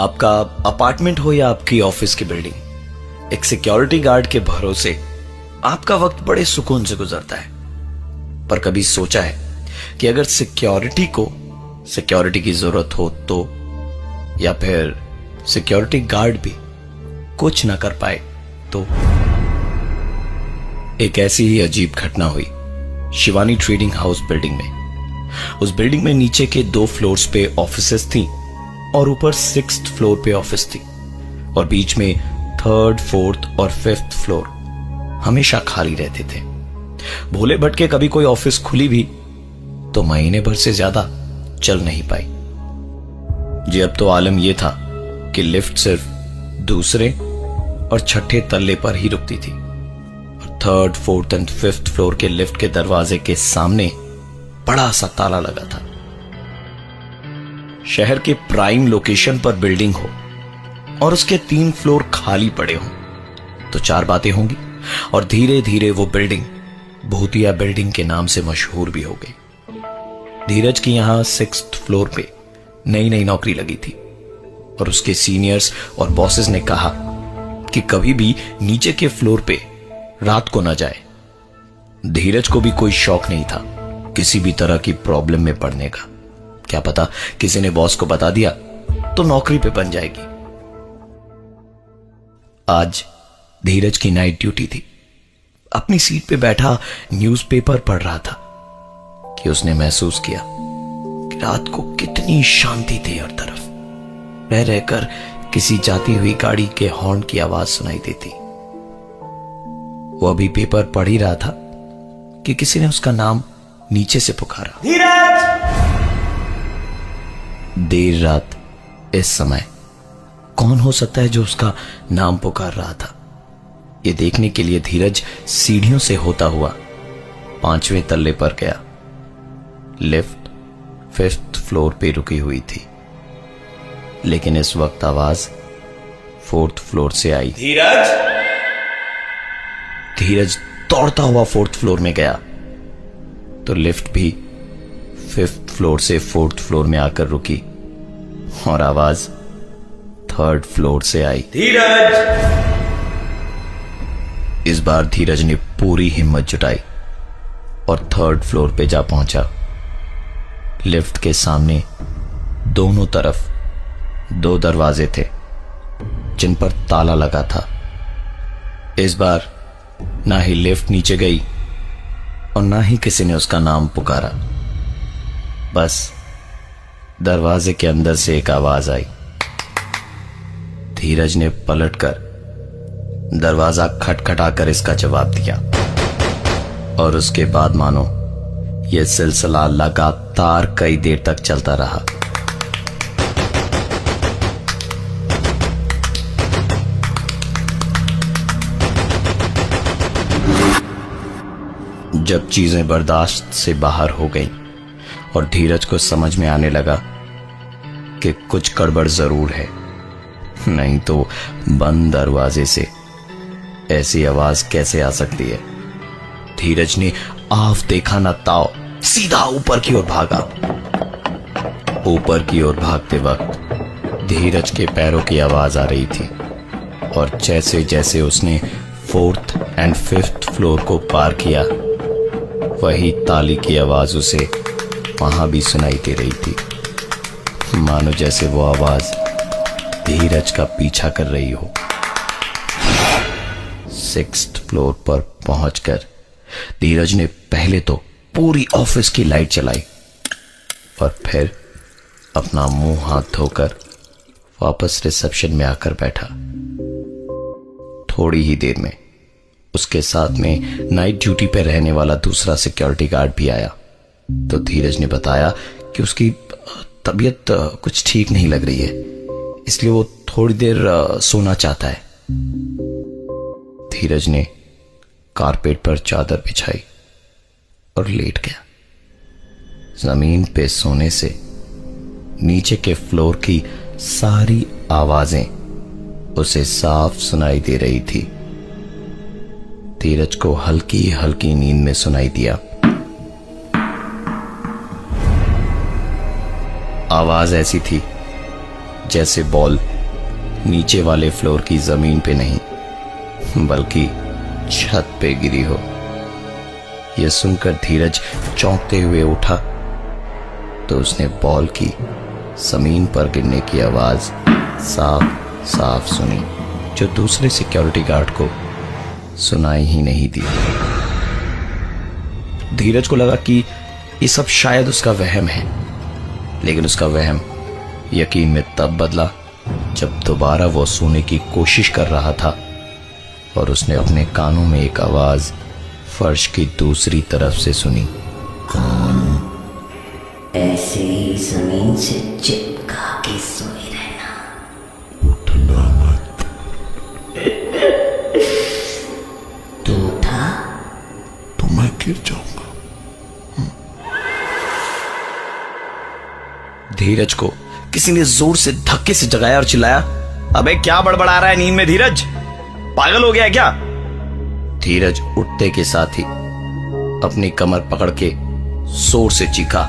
आपका अपार्टमेंट हो या आपकी ऑफिस की बिल्डिंग, एक सिक्योरिटी गार्ड के भरोसे आपका वक्त बड़े सुकून से गुजरता है। पर कभी सोचा है कि अगर सिक्योरिटी की जरूरत हो तो, या फिर सिक्योरिटी गार्ड भी कुछ ना कर पाए तो? एक ऐसी ही अजीब घटना हुई शिवानी ट्रेडिंग हाउस बिल्डिंग में। उस बिल्डिंग में नीचे के 2 फ्लोर्स पे ऑफिसेस थी और ऊपर 6th फ्लोर पे ऑफिस थी, और बीच में 3rd, 4th और 5th फ्लोर हमेशा खाली रहते थे। भोले भटके कभी कोई ऑफिस खुली भी तो महीने भर से ज्यादा चल नहीं पाई। जी अब तो आलम यह था कि लिफ्ट सिर्फ दूसरे और छठे तल्ले पर ही रुकती थी, और 3rd, 4th and 5th floor के लिफ्ट के दरवाजे के सामने बड़ा सा ताला लगा था। शहर के प्राइम लोकेशन पर बिल्डिंग हो और उसके 3 फ्लोर खाली पड़े हों तो 4 बातें होंगी, और धीरे धीरे वो बिल्डिंग भूतिया बिल्डिंग के नाम से मशहूर भी हो गई। धीरज की यहां 6th फ्लोर पे नई नई नौकरी लगी थी, और उसके सीनियर्स और बॉसेस ने कहा कि कभी भी नीचे के फ्लोर पे रात को न जाए। धीरज को भी कोई शौक नहीं था किसी भी तरह की प्रॉब्लम में पड़ने का। क्या पता किसी ने बॉस को बता दिया तो नौकरी पे बन जाएगी। आज धीरज की नाइट ड्यूटी थी। अपनी सीट पे बैठा न्यूज़पेपर पढ़ रहा था कि उसने महसूस किया कि रात को कितनी शांति थी हर तरफ। रह रहकर किसी जाती हुई गाड़ी के हॉर्न की आवाज सुनाई देती। वो अभी पेपर पढ़ ही रहा था कि किसी ने उसका नाम नीचे से पुकारा, धीरज। देर रात इस समय कौन हो सकता है जो उसका नाम पुकार रहा था? ये देखने के लिए धीरज सीढ़ियों से होता हुआ 5वें तल्ले पर गया। लिफ्ट 5th फ्लोर पे रुकी हुई थी, लेकिन इस वक्त आवाज 4th फ्लोर से आई, धीरज। धीरज दौड़ता हुआ 4th फ्लोर में गया तो लिफ्ट भी 5th फ्लोर से 4th फ्लोर में आकर रुकी, और आवाज 3rd फ्लोर से आई, धीरज। इस बार धीरज ने पूरी हिम्मत जुटाई और 3rd फ्लोर पे जा पहुंचा। लिफ्ट के सामने दोनों तरफ 2 दरवाजे थे जिन पर ताला लगा था। इस बार ना ही लिफ्ट नीचे गई और ना ही किसी ने उसका नाम पुकारा। बस दरवाजे के अंदर से एक आवाज आई। धीरज ने पलटकर दरवाजा खटखटाकर इसका जवाब दिया, और उसके बाद मानो यह सिलसिला लगातार कई देर तक चलता रहा। जब चीजें बर्दाश्त से बाहर हो गईं और धीरज को समझ में आने लगा कि कुछ गड़बड़ जरूर है, नहीं तो बंद दरवाजे से ऐसी आवाज कैसे आ सकती है, धीरज ने आफ देखा न ताव सीधा ऊपर की ओर भागा। ऊपर की ओर भागते वक्त धीरज के पैरों की आवाज आ रही थी, और जैसे जैसे उसने 4th एंड 5th फ्लोर को पार किया, वही ताली की आवाज उसे वहां भी सुनाई दे रही थी, मानो जैसे वो आवाज धीरज का पीछा कर रही हो। 6th फ्लोर पर पहुंचकर धीरज ने पहले तो पूरी ऑफिस की लाइट चलाई, और फिर अपना मुंह हाथ धोकर वापस रिसेप्शन में आकर बैठा। थोड़ी ही देर में उसके साथ में नाइट ड्यूटी पे रहने वाला दूसरा सिक्योरिटी गार्ड भी आया, तो धीरज ने बताया कि उसकी तबीयत कुछ ठीक नहीं लग रही है, इसलिए वो थोड़ी देर सोना चाहता है। धीरज ने कारपेट पर चादर बिछाई और लेट गया। जमीन पे सोने से नीचे के फ्लोर की सारी आवाजें उसे साफ सुनाई दे रही थी। धीरज को हल्की हल्की नींद में सुनाई दिया। आवाज ऐसी थी जैसे बॉल नीचे वाले फ्लोर की जमीन पे नहीं बल्कि छत पे गिरी हो। यह सुनकर धीरज चौंकते हुए उठा तो उसने बॉल की जमीन पर गिरने की आवाज साफ साफ सुनी, जो दूसरे सिक्योरिटी गार्ड को सुनाई ही नहीं दी। धीरज को लगा कि ये सब शायद उसका वहम है, लेकिन उसका वहम यकीन में तब बदला जब दोबारा वो सोने की कोशिश कर रहा था और उसने अपने कानों में एक आवाज फर्श की दूसरी तरफ से सुनी। ऐसे ही जमीन से चिपका के सोए रहना, उठना मत। तू उठा तो मैं गिर जाऊंगा। धीरज को किसी ने जोर से धक्के से जगाया और चिल्लाया, अबे क्या बड़बड़ा रहा है नींद में धीरज, पागल हो गया है क्या? धीरज उठते के साथ ही अपनी कमर पकड़ के जोर से चीखा,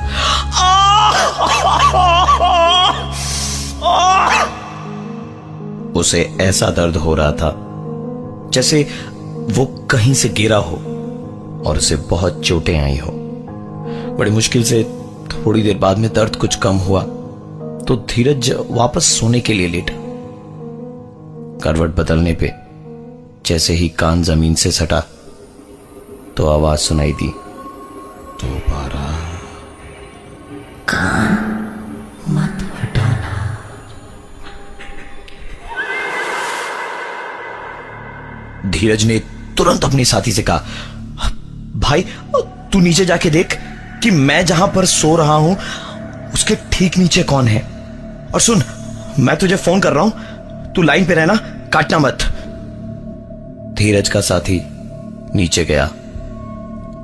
उसे ऐसा दर्द हो रहा था जैसे वो कहीं से गिरा हो और उसे बहुत चोटें आई हो। बड़ी मुश्किल से थोड़ी देर बाद में दर्द कुछ कम हुआ तो धीरज वापस सोने के लिए लेटा। करवट बदलने पे जैसे ही कान जमीन से सटा तो आवाज सुनाई दी, दोबारा कान मत हटाना। धीरज ने तुरंत अपने साथी से कहा, भाई तू नीचे जाके देख कि मैं जहां पर सो रहा हूं उसके ठीक नीचे कौन है, और सुन मैं तुझे फोन कर रहा हूं, तू लाइन पे रहना, काटना मत। धीरज का साथी नीचे गया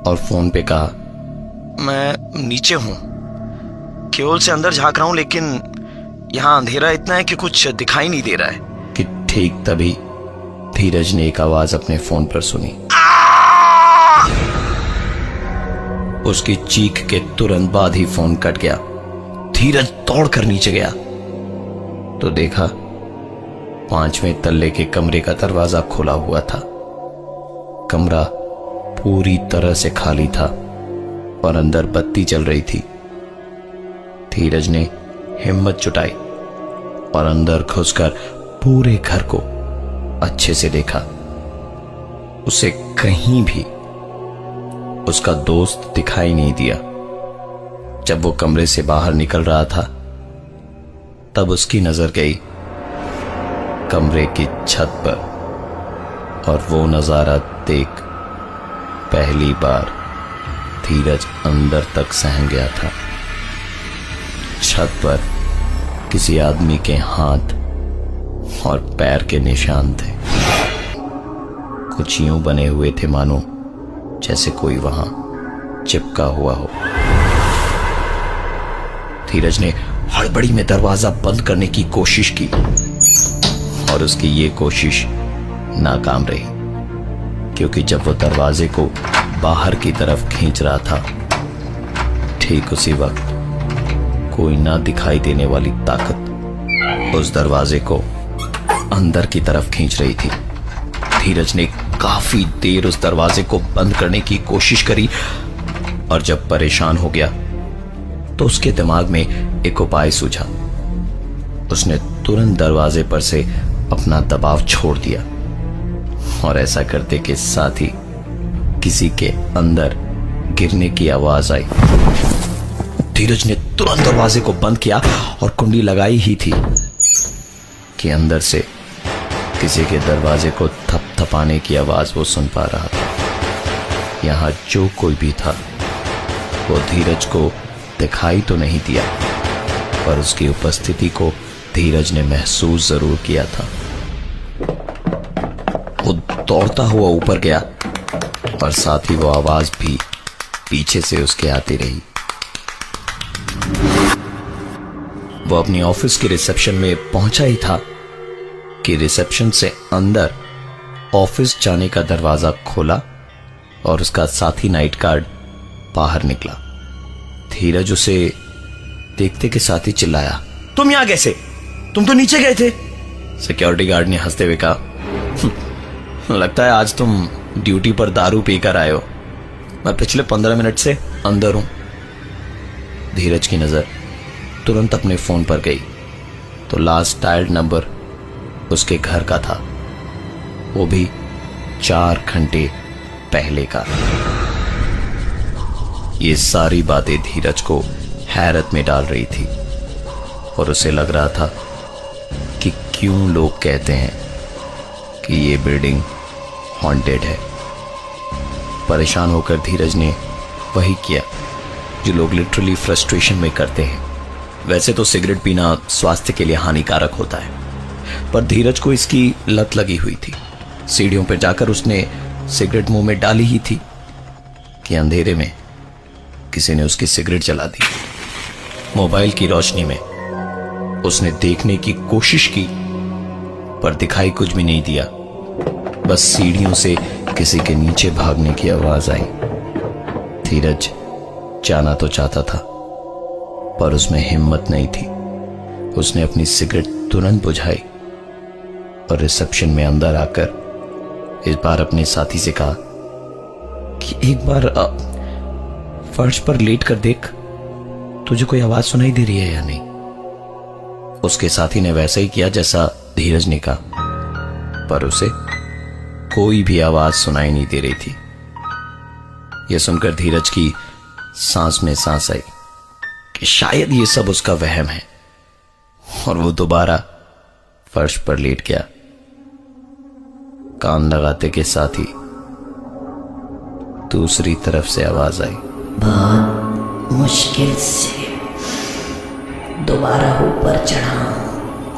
और फोन पे कहा, मैं नीचे हूं, केवल से अंदर झांक रहा हूं, लेकिन यहां अंधेरा इतना है कि कुछ दिखाई नहीं दे रहा है। कि ठीक तभी धीरज ने एक आवाज अपने फोन पर सुनी। उसकी चीख के तुरंत बाद ही फोन कट गया। धीरज दौड़कर नीचे गया तो देखा 5वें तल्ले के कमरे का दरवाजा खुला हुआ था। कमरा पूरी तरह से खाली था और अंदर बत्ती जल रही थी। धीरज ने हिम्मत जुटाई और अंदर घुसकर पूरे घर को अच्छे से देखा। उसे कहीं भी उसका दोस्त दिखाई नहीं दिया। जब वो कमरे से बाहर निकल रहा था तब उसकी नजर गई कमरे की छत पर, और वो नजारा देख पहली बार धीरज अंदर तक सहम गया था। छत पर किसी आदमी के हाथ और पैर के निशान थे, कुछ यूं बने हुए थे मानो जैसे कोई वहां चिपका हुआ हो। धीरज ने हड़बड़ी में दरवाजा बंद करने की कोशिश की और उसकी ये कोशिश नाकाम रही, क्योंकि जब वो दरवाजे को बाहर की तरफ खींच रहा था ठीक उसी वक्त कोई ना दिखाई देने वाली ताकत उस दरवाजे को अंदर की तरफ खींच रही थी। धीरज ने काफी देर उस दरवाजे को बंद करने की कोशिश करी और जब परेशान हो गया तो उसके दिमाग में एक उपाय सूझा। उसने तुरंत दरवाजे पर से अपना दबाव छोड़ दिया और ऐसा करते के साथ ही किसी के अंदर गिरने की आवाज आई। धीरज ने तुरंत दरवाजे को बंद किया और कुंडी लगाई ही थी कि अंदर से किसी के दरवाजे को थपथपाने की आवाज वो सुन पा रहा था। यहां जो कोई भी था वो धीरज को दिखाई तो नहीं दिया, पर उसकी उपस्थिति को धीरज ने महसूस जरूर किया था। वो दौड़ता हुआ ऊपर गया और साथ ही वो आवाज भी पीछे से उसके आती रही। वो अपनी ऑफिस के रिसेप्शन में पहुंचा ही था कि रिसेप्शन से अंदर ऑफिस जाने का दरवाजा खोला और उसका साथी नाइट गार्ड बाहर निकला। धीरज उसे देखते के साथ ही चिल्लाया, तुम यहां कैसे? तुम तो नीचे गए थे। सिक्योरिटी गार्ड ने हंसते हुए कहा, लगता है आज तुम ड्यूटी पर दारू पीकर आए हो। मैं पिछले 15 मिनट से अंदर हूं। धीरज की नजर तुरंत अपने फोन पर गई तो लास्ट डायल्ड नंबर उसके घर का था, वो भी 4 घंटे पहले का। ये सारी बातें धीरज को हैरत में डाल रही थी और उसे लग रहा था कि क्यों लोग कहते हैं कि ये बिल्डिंग हॉन्टेड है। परेशान होकर धीरज ने वही किया जो लोग लिटरली फ्रस्ट्रेशन में करते हैं। वैसे तो सिगरेट पीना स्वास्थ्य के लिए हानिकारक होता है, पर धीरज को इसकी लत लगी हुई थी। सीढ़ियों पर जाकर उसने सिगरेट मुंह में डाली ही थी कि अंधेरे में किसी ने उसकी सिगरेट जला दी। मोबाइल की रोशनी में उसने देखने की कोशिश की पर दिखाई कुछ भी नहीं दिया। बस सीढ़ियों से किसी के नीचे भागने की आवाज आई। धीरज जाना तो चाहता था पर उसमें हिम्मत नहीं थी। उसने अपनी सिगरेट तुरंत बुझाई और रिसेप्शन में अंदर आकर इस बार अपने साथी से कहा कि एक बार फर्श पर लेट कर देख, तुझे कोई आवाज सुनाई दे रही है या नहीं। उसके साथी ने वैसा ही किया जैसा धीरज ने कहा, पर उसे कोई भी आवाज सुनाई नहीं दे रही थी। यह सुनकर धीरज की सांस में सांस आई कि शायद ये सब उसका वहम है, और वो दोबारा फर्श पर लेट गया। कान लगाते के साथ ही दूसरी तरफ से आवाज आई, बहुत मुश्किल से दोबारा ऊपर चढ़ा।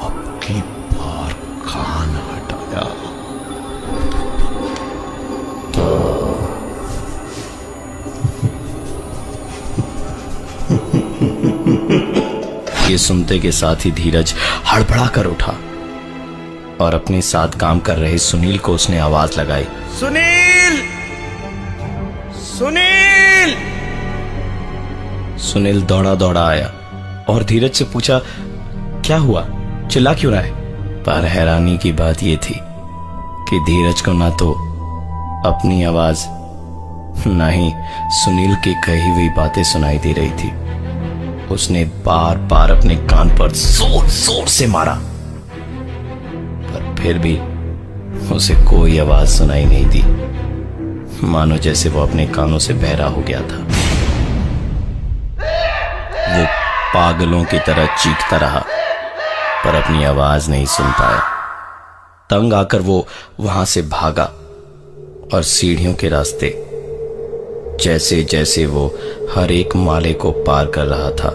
अब की बार कान हटाया ये सुनते के साथ ही धीरज हड़बड़ा कर उठा और अपने साथ काम कर रहे सुनील को उसने आवाज लगाई, सुनील, सुनील। सुनील दौड़ा दौड़ा आया और धीरज से पूछा, क्या हुआ, चिल्ला क्यों रहा है। पर हैरानी की बात यह थी कि धीरज को ना तो अपनी आवाज ना ही सुनील की कही हुई बातें सुनाई दे रही थी। उसने बार बार अपने कान पर जोर जोर से मारा पर फिर भी उसे कोई आवाज सुनाई नहीं दी, मानो जैसे वो अपने कानों से बहरा हो गया था। वो पागलों की तरह चीखता रहा पर अपनी आवाज नहीं सुन पाया। तंग आकर वो वहां से भागा और सीढ़ियों के रास्ते जैसे जैसे वो हर एक माले को पार कर रहा था,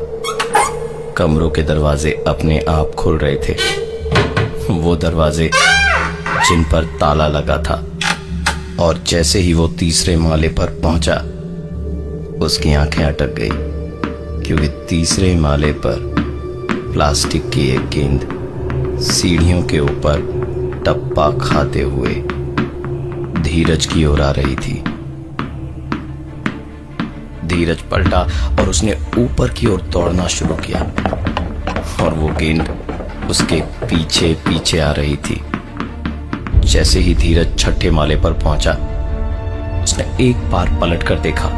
कमरों के दरवाजे अपने आप खुल रहे थे। वो दरवाजे जिन पर ताला लगा था, और जैसे ही वो तीसरे माले पर पहुंचा उसकी आंखें अटक गई, क्योंकि तीसरे माले पर प्लास्टिक की एक गेंद सीढ़ियों के ऊपर टप्पा खाते हुए धीरज की ओर आ रही थी। धीरज पलटा और उसने ऊपर की ओर दौड़ना शुरू किया और वो गेंद उसके पीछे पीछे आ रही थी। जैसे ही धीरज छठे माले पर पहुंचा उसने एक बार पलट कर देखा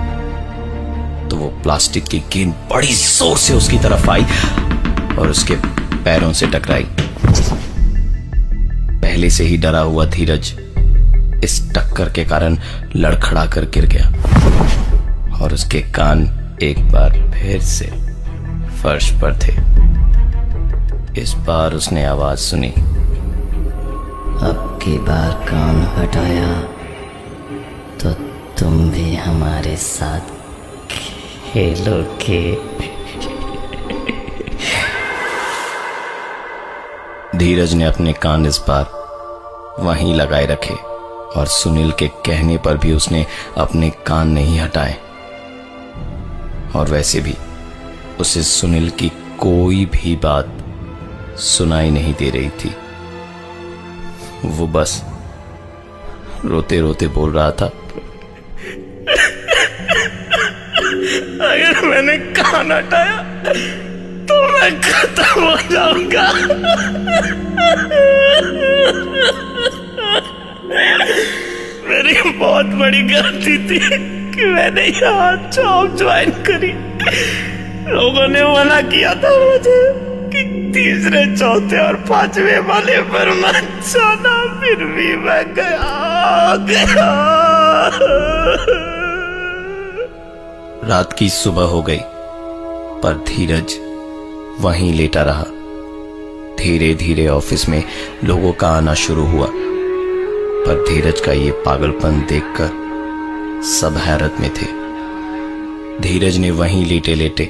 तो वो प्लास्टिक की गेंद बड़ी जोर से उसकी तरफ आई और उसके पैरों से टकराई। पहले से ही डरा हुआ धीरज इस टक्कर के कारण लड़खड़ा कर गिर गया और उसके कान एक बार फिर से फर्श पर थे। इस बार उसने आवाज सुनी, अब की बार कान हटाया तो तुम भी हमारे साथ खेलोगे। धीरज ने अपने कान इस बार वहीं लगाए रखे और सुनील के कहने पर भी उसने अपने कान नहीं हटाए। और वैसे भी उसे सुनील की कोई भी बात सुनाई नहीं दे रही थी। वो बस रोते रोते बोल रहा था, अगर मैंने कान हटाया तो मैं खत्म हो जाऊंगा। मेरी बहुत बड़ी गलती थी कि मैंने यहाँ जॉब ज्वाइन करी। लोगों ने मना किया था मुझे कि तीसरे, चौथे और पांचवें वाले पर मत जाना, फिर भी मैं गया। रात की सुबह हो गई, पर धीरज वहीं लेटा रहा। धीरे धीरे ऑफिस में लोगों का आना शुरू हुआ, पर धीरज का ये पागलपन देखकर सब हैरत में थे। धीरज ने वहीं लेटे लेटे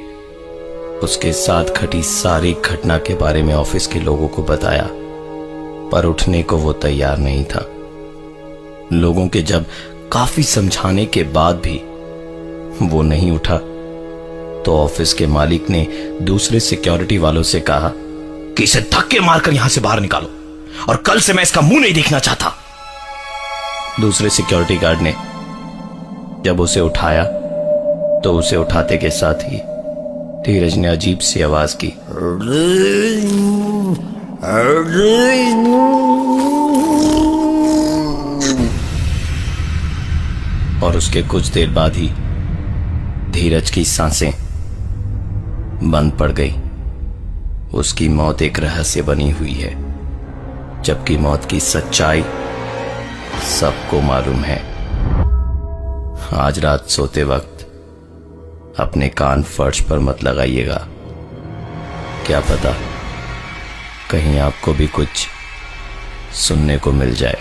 उसके साथ घटी सारी घटना के बारे में ऑफिस के लोगों को बताया, पर उठने को वो तैयार नहीं था। लोगों के जब काफी समझाने के बाद भी वो नहीं उठा, तो ऑफिस के मालिक ने दूसरे सिक्योरिटी वालों से कहा कि इसे धक्के मारकर यहां से बाहर निकालो, और कल से मैं इसका मुंह नहीं देखना चाहता। दूसरे सिक्योरिटी गार्ड ने जब उसे उठाया, तो उसे उठाते के साथ ही धीरज ने अजीब सी आवाज की, और उसके कुछ देर बाद ही धीरज की सांसें बंद पड़ गई। उसकी मौत एक रहस्य बनी हुई है, जबकि मौत की सच्चाई सबको मालूम है। आज रात सोते वक्त अपने कान फर्श पर मत लगाइएगा, क्या पता कहीं आपको भी कुछ सुनने को मिल जाए।